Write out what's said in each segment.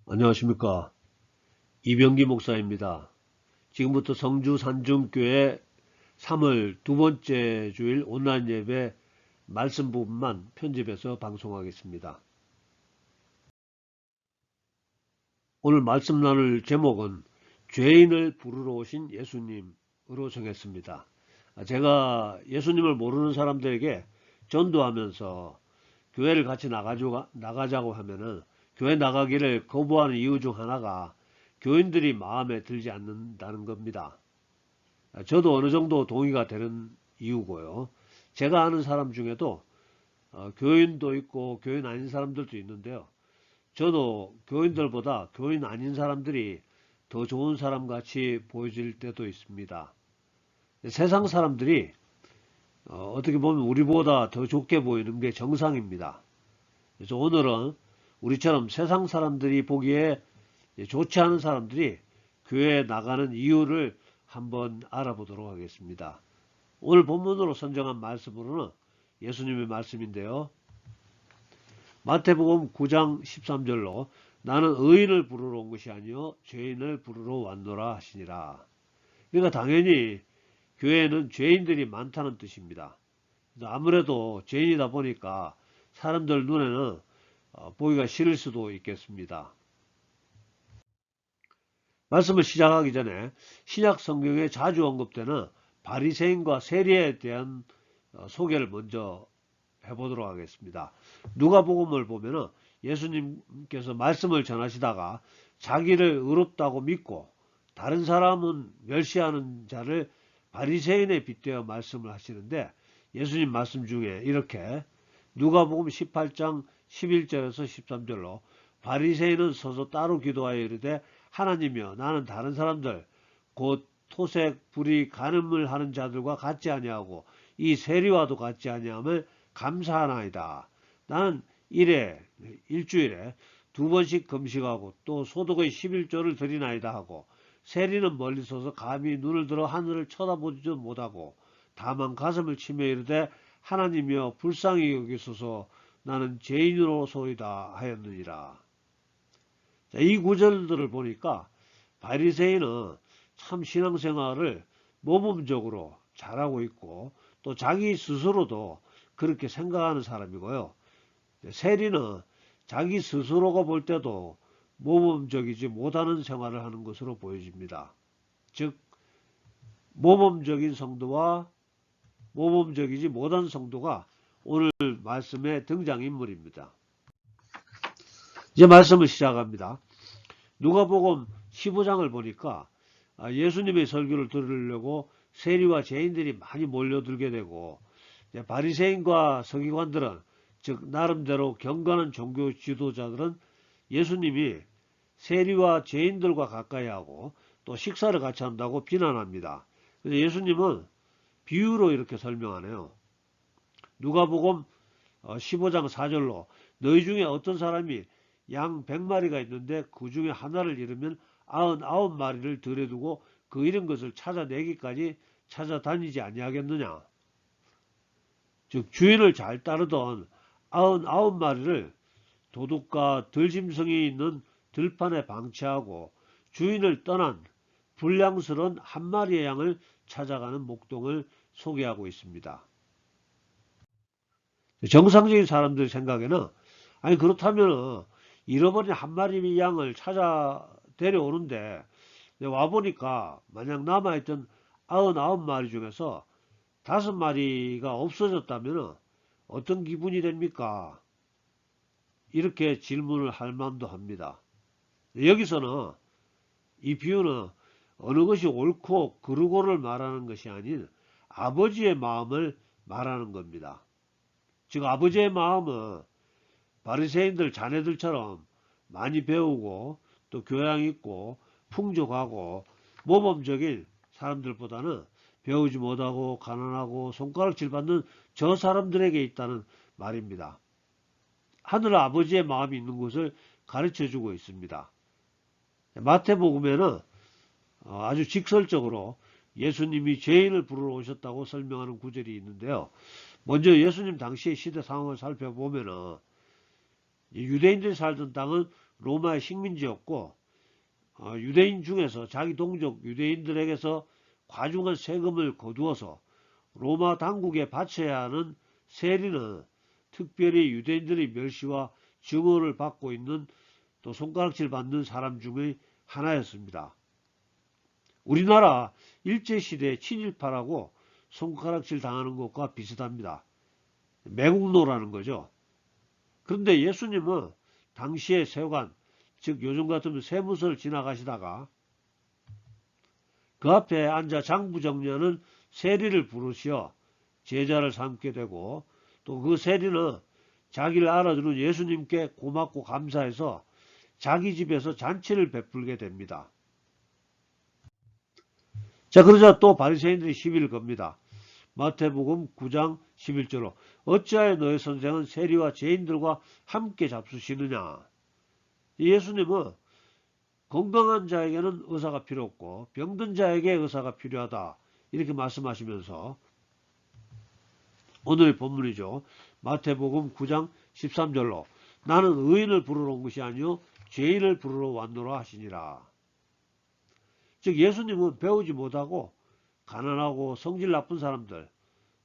안녕하십니까. 이병기 목사입니다. 지금부터 성주 산중교회 3월 두 번째 주일 온라인 예배 말씀 부분만 편집해서 방송하겠습니다. 오늘 말씀 나눌 제목은 죄인을 부르러 오신 예수님으로 정했습니다. 제가 예수님을 모르는 사람들에게 전도하면서 교회를 같이 나가자고 하면은 교회 나가기를 거부하는 이유 중 하나가 교인들이 마음에 들지 않는다는 겁니다. 저도 어느 정도 동의가 되는 이유고요. 제가 아는 사람 중에도 교인도 있고 교인 아닌 사람들도 있는데요. 저도 교인들보다 교인 아닌 사람들이 더 좋은 사람 같이 보여질 때도 있습니다. 세상 사람들이 어떻게 보면 우리보다 더 좋게 보이는 게 정상입니다. 그래서 오늘은 우리처럼 세상 사람들이 보기에 좋지 않은 사람들이 교회에 나가는 이유를 한번 알아보도록 하겠습니다. 오늘 본문으로 선정한 말씀으로는 예수님의 말씀인데요. 마태복음 9장 13절로 나는 의인을 부르러 온 것이 아니요 죄인을 부르러 왔노라 하시니라. 그러니까 당연히 교회에는 죄인들이 많다는 뜻입니다. 아무래도 죄인이다 보니까 사람들 눈에는 보기가 싫을 수도 있겠습니다. 말씀을 시작하기 전에 신약 성경에 자주 언급되는 바리새인과 세리에 대한 소개를 먼저 해보도록 하겠습니다. 누가복음을 보면은 예수님께서 말씀을 전하시다가 자기를 의롭다고 믿고 다른 사람은 멸시하는 자를 바리새인에 빗대어 말씀을 하시는데 예수님 말씀 중에 이렇게 누가복음 18장 11절에서 13절로 바리새인은 서서 따로 기도하여 이르되 하나님이여 나는 다른 사람들 곧 토색, 불의, 간음을 하는 자들과 같지 아니하고 이 세리와도 같지 아니함을 감사하나이다. 나는 일주일에 2번씩 금식하고 또 소득의 11조를 드리나이다 하고 세리는 멀리 서서 감히 눈을 들어 하늘을 쳐다보지도 못하고 다만 가슴을 치며 이르되 하나님이여 불쌍히 여기소서 나는 죄인으로소이다 하였느니라. 자, 이 구절들을 보니까 바리새인은 참 신앙생활을 모범적으로 잘하고 있고 또 자기 스스로도 그렇게 생각하는 사람이고요. 세리는 자기 스스로가 볼 때도 모범적이지 못하는 생활을 하는 것으로 보여집니다. 즉 모범적인 성도와 모범적이지 못한 성도가 오늘 말씀의 등장인물입니다. 이제 말씀을 시작합니다. 누가복음 15장을 보니까 예수님의 설교를 들으려고 세리와 죄인들이 많이 몰려들게 되고 바리새인과 서기관들은 즉 나름대로 경건한 종교 지도자들은 예수님이 세리와 죄인들과 가까이 하고 또 식사를 같이 한다고 비난합니다. 그래서 예수님은 비유로 이렇게 설명하네요. 누가복음 15장 4절로 너희 중에 어떤 사람이 양 100마리가 있는데 그 중에 하나를 잃으면 99마리를 들여두고 그 잃은 것을 찾아내기까지 찾아다니지 아니하겠느냐. 즉 주인을 잘 따르던 99마리를 도둑과 들짐승이 있는 들판에 방치하고 주인을 떠난 불량스러운 한 마리의 양을 찾아가는 목동을 소개하고 있습니다. 정상적인 사람들 생각에는 아니 그렇다면 잃어버린 한 마리 양을 찾아 데려오는데 와보니까 만약 남아있던 99마리 중에서 5마리가 없어졌다면 어떤 기분이 됩니까? 이렇게 질문을 할 만도 합니다. 여기서는 이 비유는 어느 것이 옳고 그르고를 말하는 것이 아닌 아버지의 마음을 말하는 겁니다. 즉 아버지의 마음은 바리새인들 자네들처럼 많이 배우고 또 교양 있고 풍족하고 모범적인 사람들보다는 배우지 못하고 가난하고 손가락질 받는 저 사람들에게 있다는 말입니다. 하늘 아버지의 마음이 있는 것을 가르쳐주고 있습니다. 마태복음에는 아주 직설적으로 예수님이 죄인을 부르러 오셨다고 설명하는 구절이 있는데요. 먼저 예수님 당시의 시대 상황을 살펴보면은 유대인들이 살던 땅은 로마의 식민지였고 유대인 중에서 자기 동족 유대인들에게서 과중한 세금을 거두어서 로마 당국에 바쳐야 하는 세리는 특별히 유대인들의 멸시와 증오를 받고 있는 또 손가락질 받는 사람 중의 하나였습니다. 우리나라 일제시대 친일파라고 손가락질 당하는 것과 비슷합니다. 매국노라는 거죠. 그런데 예수님은 당시의 세관, 즉 요즘 같으면 세무서를 지나가시다가 그 앞에 앉아 장부정리하는 세리를 부르시어 제자를 삼게 되고, 또 그 세리는 자기를 알아주는 예수님께 고맙고 감사해서 자기 집에서 잔치를 베풀게 됩니다. 자, 그러자 또 바리새인들이 시비를 겁니다. 마태복음 9장 11절로 어찌하여 너의 선생은 세리와 죄인들과 함께 잡수시느냐. 예수님은 건강한 자에게는 의사가 필요 없고 병든 자에게 의사가 필요하다, 이렇게 말씀하시면서 오늘의 본문이죠. 마태복음 9장 13절로 나는 의인을 부르러 온 것이 아니요 죄인을 부르러 왔노라 하시니라. 즉 예수님은 배우지 못하고 가난하고 성질 나쁜 사람들,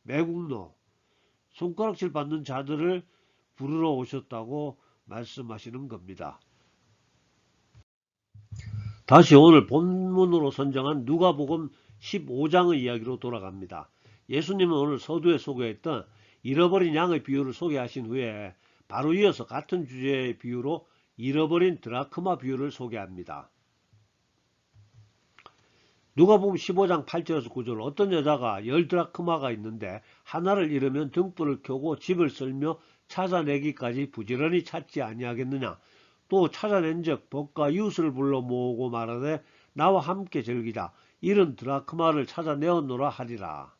매국노, 손가락질 받는 자들을 부르러 오셨다고 말씀하시는 겁니다. 다시 오늘 본문으로 선정한 누가복음 15장의 이야기로 돌아갑니다. 예수님은 오늘 서두에 소개했던 잃어버린 양의 비유를 소개하신 후에 바로 이어서 같은 주제의 비유로 잃어버린 드라크마 비유를 소개합니다. 누가복음 15장 8절에서 9절 어떤 여자가 10드라크마가 있는데 하나를 잃으면 등불을 켜고 집을 쓸며 찾아내기까지 부지런히 찾지 아니하겠느냐. 또 찾아낸즉 벗과 이웃을 불러 모으고 말하되 나와 함께 즐기자. 이런 드라크마를 찾아내었노라 하리라.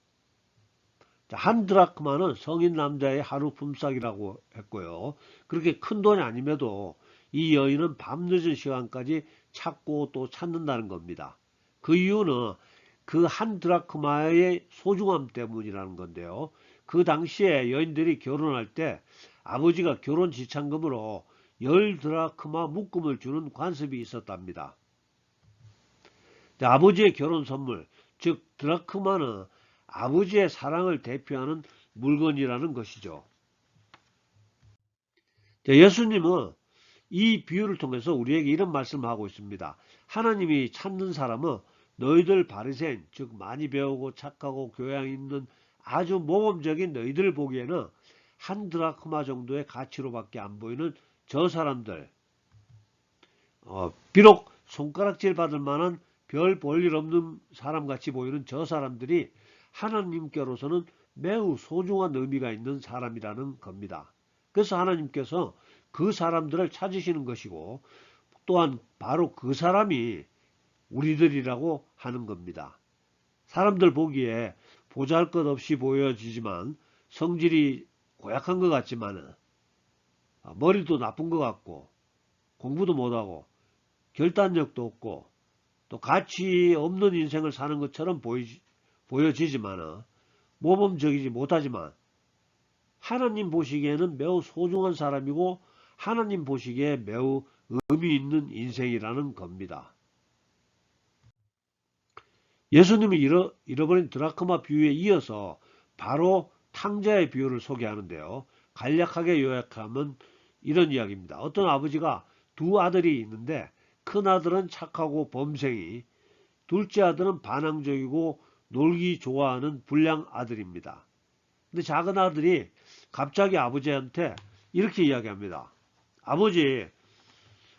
한 드라크마는 성인 남자의 하루 품삯이라고 했고요. 그렇게 큰 돈이 아님에도 이 여인은 밤늦은 시간까지 찾고 또 찾는다는 겁니다. 그 이유는 그 한 드라크마의 소중함 때문이라는 건데요. 그 당시에 여인들이 결혼할 때 아버지가 결혼 지참금으로 10드라크마 묶음을 주는 관습이 있었답니다. 아버지의 결혼 선물, 즉 드라크마는 아버지의 사랑을 대표하는 물건이라는 것이죠. 예수님은 이 비유를 통해서 우리에게 이런 말씀을 하고 있습니다. 하나님이 찾는 사람은 너희들 바리새인, 즉 많이 배우고 착하고 교양 있는 아주 모범적인 너희들 보기에는 한 드라크마 정도의 가치로밖에 안 보이는 저 사람들, 비록 손가락질 받을 만한 별 볼일 없는 사람같이 보이는 저 사람들이 하나님께로서는 매우 소중한 의미가 있는 사람이라는 겁니다. 그래서 하나님께서 그 사람들을 찾으시는 것이고 또한 바로 그 사람이 우리들이라고 하는 겁니다. 사람들 보기에 보잘것없이 보여지지만 성질이 고약한 것 같지만 머리도 나쁜 것 같고 공부도 못하고 결단력도 없고 또 가치 없는 인생을 사는 것처럼 보여지지만 모범적이지 못하지만 하나님 보시기에는 매우 소중한 사람이고 하나님 보시기에 매우 의미 있는 인생이라는 겁니다. 예수님이 잃어버린 드라크마 비유에 이어서 바로 탕자의 비유를 소개하는데요. 간략하게 요약하면 이런 이야기입니다. 어떤 아버지가 두 아들이 있는데 큰 아들은 착하고 범생이, 둘째 아들은 반항적이고 놀기 좋아하는 불량 아들입니다. 근데 작은 아들이 갑자기 아버지한테 이렇게 이야기합니다. 아버지,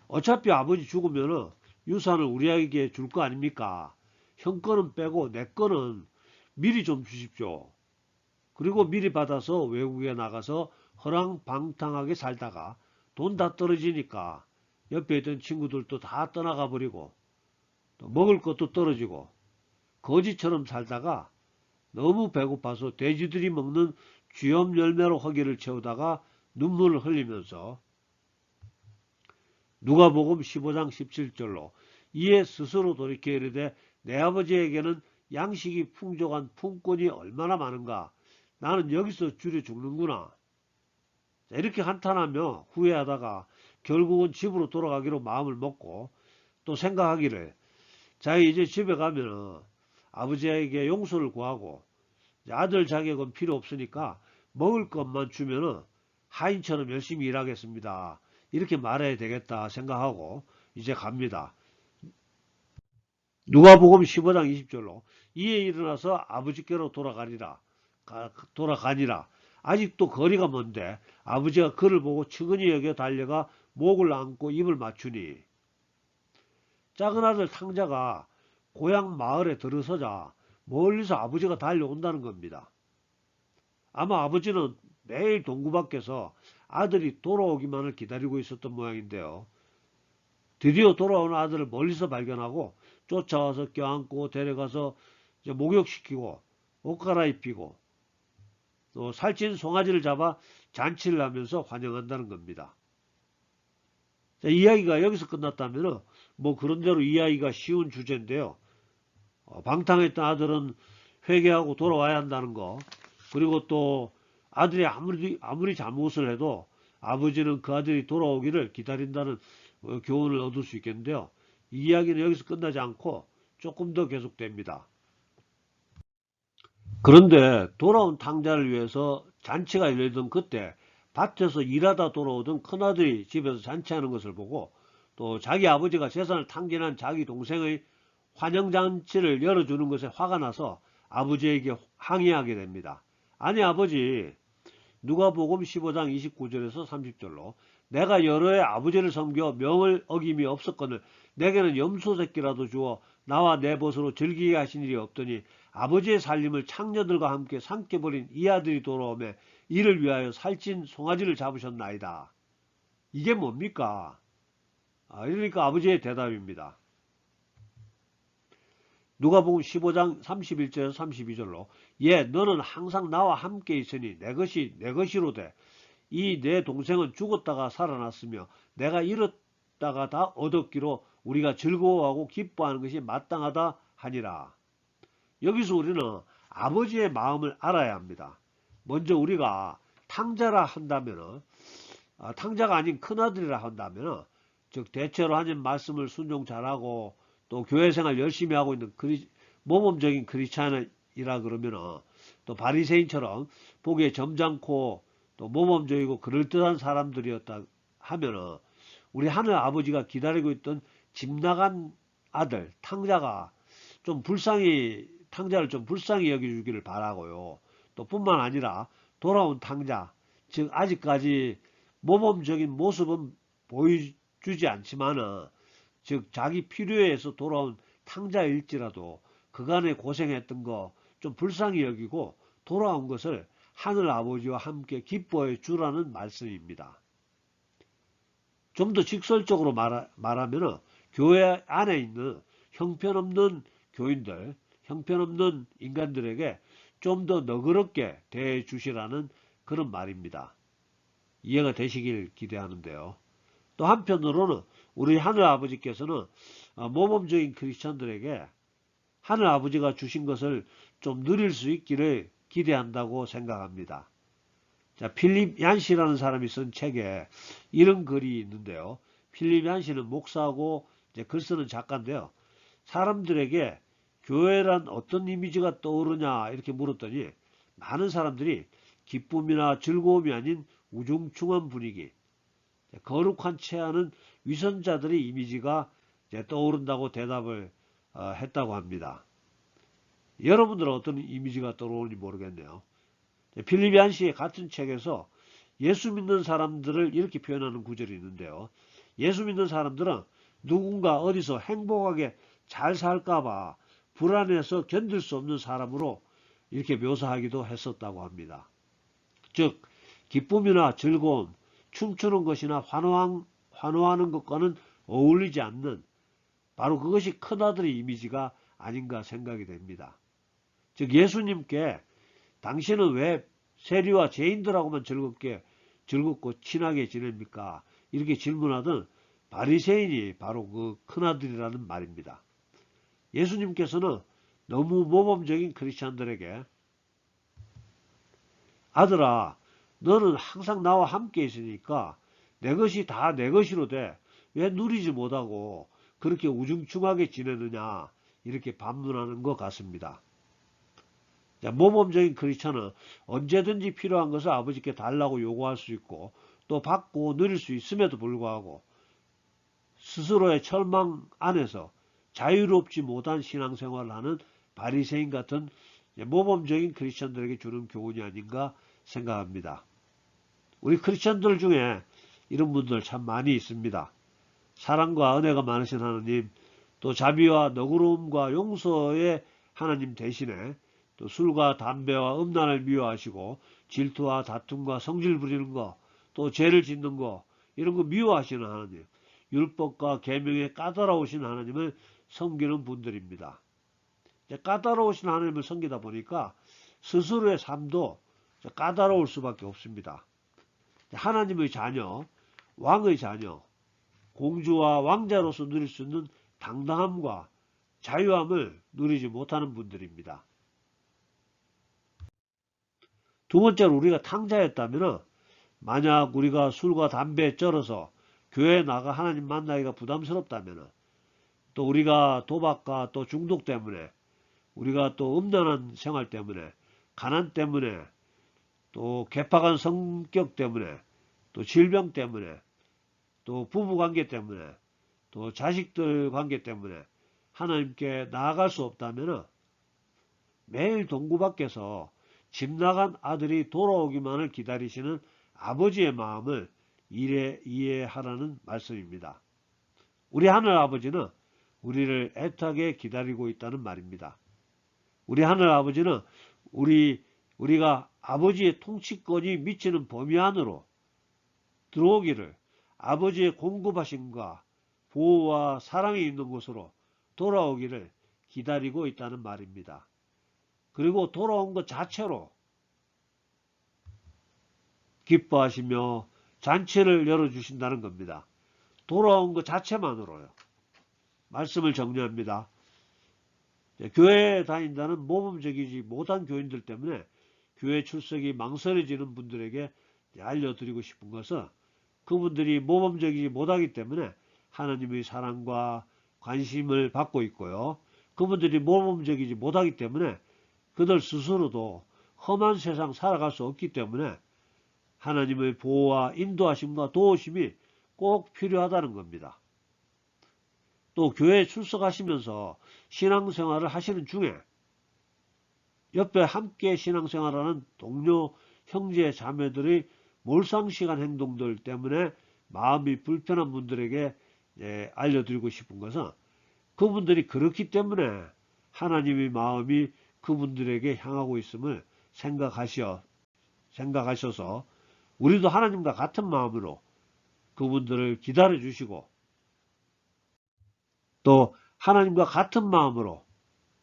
어차피 아버지 죽으면 유산을 우리에게 줄 거 아닙니까? 형 거는 빼고 내 거는 미리 좀 주십시오. 그리고 미리 받아서 외국에 나가서 허랑방탕하게 살다가 돈 다 떨어지니까 옆에 있던 친구들도 다 떠나가 버리고 또 먹을 것도 떨어지고 거지처럼 살다가 너무 배고파서 돼지들이 먹는 쥐염 열매로 허기를 채우다가 눈물을 흘리면서 누가복음 15장 17절로 이에 스스로 돌이켜 이르되 내 아버지에게는 양식이 풍족한 품꾼이 얼마나 많은가. 나는 여기서 줄여 죽는구나. 이렇게 한탄하며 후회하다가 결국은 집으로 돌아가기로 마음을 먹고 또 생각하기를 자기 이제 집에 가면은 아버지에게 용서를 구하고 아들 자격은 필요 없으니까 먹을 것만 주면은 하인처럼 열심히 일하겠습니다. 이렇게 말해야 되겠다 생각하고 이제 갑니다. 누가복음 15장 20절로 이에 일어나서 아버지께로 돌아가니라. 아직도 거리가 먼데 아버지가 그를 보고 측은히 여겨 달려가 목을 안고 입을 맞추니 작은 아들 탕자가 고향 마을에 들어서자 멀리서 아버지가 달려온다는 겁니다. 아마 아버지는 매일 동구 밖에서 아들이 돌아오기만을 기다리고 있었던 모양인데요. 드디어 돌아오는 아들을 멀리서 발견하고 쫓아와서 껴안고 데려가서 목욕시키고 옷 갈아입히고 또 살찐 송아지를 잡아 잔치를 하면서 환영한다는 겁니다. 자, 이야기가 여기서 끝났다면 뭐 그런대로 이야기가 쉬운 주제인데요. 방탕했던 아들은 회개하고 돌아와야 한다는 거, 그리고 또 아들이 아무리 잘못을 해도 아버지는 그 아들이 돌아오기를 기다린다는 교훈을 얻을 수 있겠는데요. 이 이야기는 여기서 끝나지 않고 조금 더 계속됩니다. 그런데 돌아온 탕자를 위해서 잔치가 열리던 그때 밭에서 일하다 돌아오던 큰아들이 집에서 잔치하는 것을 보고 또 자기 아버지가 재산을 탕진한 자기 동생의 환영잔치를 열어주는 것에 화가 나서 아버지에게 항의하게 됩니다. 아니 아버지, 누가복음 15장 29절에서 30절로 내가 여러 해 아버지를 섬겨 명을 어김이 없었거늘 내게는 염소 새끼라도 주어 나와 내 벗으로 즐기게 하신 일이 없더니 아버지의 살림을 창녀들과 함께 삼켜버린 이 아들이 돌아오매 이를 위하여 살찐 송아지를 잡으셨나이다. 이게 뭡니까? 이러니까 아버지의 대답입니다. 누가복음 15장 31절에서 32절로 예, 너는 항상 나와 함께 있으니 내 것이 내 것이로되 이 내 동생은 죽었다가 살아났으며 내가 잃었다가 다 얻었기로 우리가 즐거워하고 기뻐하는 것이 마땅하다 하니라. 여기서 우리는 아버지의 마음을 알아야 합니다. 먼저 우리가 탕자라 한다면은 탕자가 아닌 큰아들이라 한다면은 즉 대체로 하나님 말씀을 순종 잘하고 또 교회생활 열심히 하고 있는 모범적인 크리스찬이라 그러면은 또 바리새인처럼 보기에 점잖고 또 모범적이고 그럴듯한 사람들이었다 하면은 우리 하늘 아버지가 기다리고 있던 집 나간 아들 탕자가 탕자를 좀 불쌍히 여겨주기를 바라고요. 또 뿐만 아니라 돌아온 탕자, 즉 아직까지 모범적인 모습은 보여주지 않지만은 즉 자기 필요에 의해서 돌아온 탕자일지라도 그간에 고생했던 거 좀 불쌍히 여기고 돌아온 것을 하늘 아버지와 함께 기뻐해 주라는 말씀입니다. 좀 더 직설적으로 말하면 교회 안에 있는 형편없는 교인들, 형편없는 인간들에게 좀 더 너그럽게 대해 주시라는 그런 말입니다. 이해가 되시길 기대하는데요. 또 한편으로는 우리 하늘 아버지께서는 모범적인 크리스천들에게 하늘 아버지가 주신 것을 좀 누릴 수 있기를 기대한다고 생각합니다. 자, 필립 얀시라는 사람이 쓴 책에 이런 글이 있는데요. 필립 얀시는 목사고 이제 글 쓰는 작가인데요. 사람들에게 교회란 어떤 이미지가 떠오르냐 이렇게 물었더니 많은 사람들이 기쁨이나 즐거움이 아닌 우중충한 분위기, 거룩한 체하는 위선자들의 이미지가 떠오른다고 대답을 했다고 합니다. 여러분들은 어떤 이미지가 떠오르는지 모르겠네요. 필립 얀시의 같은 책에서 예수 믿는 사람들을 이렇게 표현하는 구절이 있는데요. 예수 믿는 사람들은 누군가 어디서 행복하게 잘 살까봐 불안해서 견딜 수 없는 사람으로 이렇게 묘사하기도 했었다고 합니다. 즉 기쁨이나 즐거움, 춤추는 것이나 환호하는 것과는 어울리지 않는 바로 그것이 큰아들의 이미지가 아닌가 생각이 됩니다. 즉 예수님께 당신은 왜 세리와 죄인들하고만 즐겁고 친하게 지냅니까? 이렇게 질문하던 바리새인이 바로 그 큰아들이라는 말입니다. 예수님께서는 너무 모범적인 크리스찬들에게 아들아, 너는 항상 나와 함께 있으니까 내 것이 다 내 것이로 돼. 왜 누리지 못하고 그렇게 우중충하게 지내느냐, 이렇게 반문하는 것 같습니다. 자, 모범적인 크리스천은 언제든지 필요한 것을 아버지께 달라고 요구할 수 있고 또 받고 누릴 수 있음에도 불구하고 스스로의 철망 안에서 자유롭지 못한 신앙생활을 하는 바리새인 같은 모범적인 크리스천들에게 주는 교훈이 아닌가 생각합니다. 우리 크리스천들 중에 이런 분들 참 많이 있습니다. 사랑과 은혜가 많으신 하나님, 또 자비와 너그러움과 용서의 하나님 대신에 또 술과 담배와 음란을 미워하시고 질투와 다툼과 성질 부리는 거, 또 죄를 짓는 거, 이런 거 미워하시는 하나님, 율법과 계명에 까다로우신 하나님을 섬기는 분들입니다. 까다로우신 하나님을 섬기다 보니까 스스로의 삶도 까다로울 수밖에 없습니다. 하나님의 자녀, 왕의 자녀, 공주와 왕자로서 누릴 수 있는 당당함과 자유함을 누리지 못하는 분들입니다. 두 번째로 우리가 탕자였다면 만약 우리가 술과 담배에 쩔어서 교회에 나가 하나님 만나기가 부담스럽다면 또 우리가 도박과 또 중독 때문에 우리가 또 음란한 생활 때문에 가난 때문에 또 개팍한 성격 때문에 또 질병 때문에 또 부부관계 때문에 또 자식들 관계 때문에 하나님께 나아갈 수 없다면 매일 동구 밖에서 집 나간 아들이 돌아오기만을 기다리시는 아버지의 마음을 이해하라는 말씀입니다. 우리 하늘 아버지는 우리를 애타게 기다리고 있다는 말입니다. 우리 하늘 아버지는 우리가 아버지의 통치권이 미치는 범위 안으로 들어오기를 아버지의 공급하심과 보호와 사랑이 있는 곳으로 돌아오기를 기다리고 있다는 말입니다. 그리고 돌아온 것 자체로 기뻐하시며 잔치를 열어주신다는 겁니다. 돌아온 것 자체만으로요. 말씀을 정리합니다. 교회에 다닌다는 모범적이지 못한 교인들 때문에 교회 출석이 망설여지는 분들에게 알려드리고 싶은 것은 그분들이 모범적이지 못하기 때문에 하나님의 사랑과 관심을 받고 있고요. 그분들이 모범적이지 못하기 때문에 그들 스스로도 험한 세상 살아갈 수 없기 때문에 하나님의 보호와 인도하심과 도우심이 꼭 필요하다는 겁니다. 또 교회에 출석하시면서 신앙생활을 하시는 중에 옆에 함께 신앙생활하는 동료, 형제, 자매들의 몰상식한 행동들 때문에 마음이 불편한 분들에게 알려드리고 싶은 것은 그분들이 그렇기 때문에 하나님의 마음이 그분들에게 향하고 있음을 생각하셔서 우리도 하나님과 같은 마음으로 그분들을 기다려 주시고 또 하나님과 같은 마음으로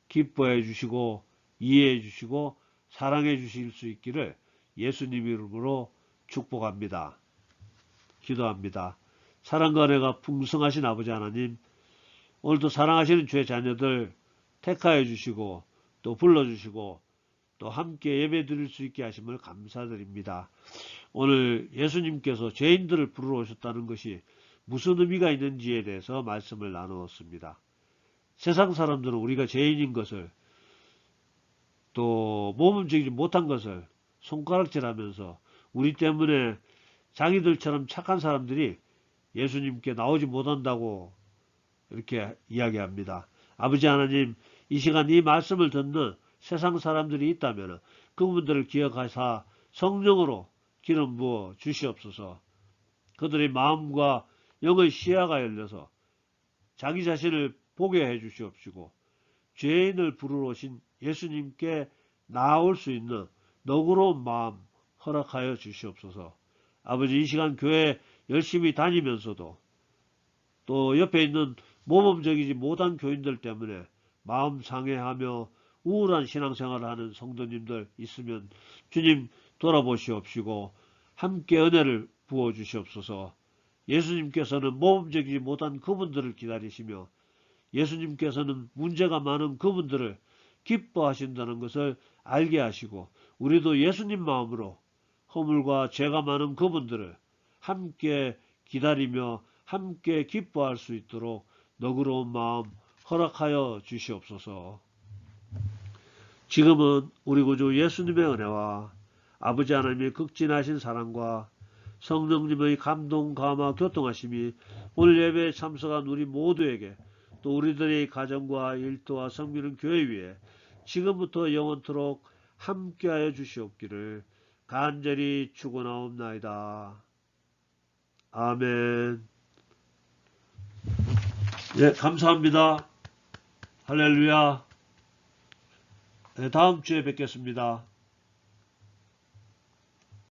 기뻐해 주시고 이해해 주시고 사랑해 주실 수 있기를 예수님 이름으로 축복합니다. 기도합니다. 사랑과 은혜가 풍성하신 아버지 하나님, 오늘도 사랑하시는 주의 자녀들 택하여 주시고 또 불러주시고 또 함께 예배 드릴 수 있게 하심을 감사드립니다. 오늘 예수님께서 죄인들을 부르러 오셨다는 것이 무슨 의미가 있는지에 대해서 말씀을 나누었습니다. 세상 사람들은 우리가 죄인인 것을 또 모범적이지 못한 것을 손가락질하면서 우리 때문에 자기들처럼 착한 사람들이 예수님께 나오지 못한다고 이렇게 이야기합니다. 아버지 하나님, 이 시간 이 말씀을 듣는 세상 사람들이 있다면 그분들을 기억하사 성령으로 기름 부어 주시옵소서. 그들의 마음과 영의 시야가 열려서 자기 자신을 보게 해 주시옵시고 죄인을 부르러 오신 예수님께 나아올 수 있는 너그러운 마음 허락하여 주시옵소서. 아버지, 이 시간 교회 열심히 다니면서도 또 옆에 있는 모범적이지 못한 교인들 때문에 마음 상해하며 우울한 신앙생활을 하는 성도님들 있으면 주님 돌아보시옵시고 함께 은혜를 부어주시옵소서. 예수님께서는 모범적이지 못한 그분들을 기다리시며 예수님께서는 문제가 많은 그분들을 기뻐하신다는 것을 알게 하시고 우리도 예수님 마음으로 허물과 죄가 많은 그분들을 함께 기다리며 함께 기뻐할 수 있도록 너그러운 마음 허락하여 주시옵소서. 지금은 우리 구주 예수님의 은혜와 아버지 하나님의 극진하신 사랑과 성령님의 감동, 감화, 교통하심이 오늘 예배에 참석한 우리 모두에게 또 우리들의 가정과 일터와 성비는 교회 위에 지금부터 영원토록 함께하여 주시옵기를 간절히 축원하옵나이다. 아멘. 네, 감사합니다. 할렐루야. 네, 다음 주에 뵙겠습니다.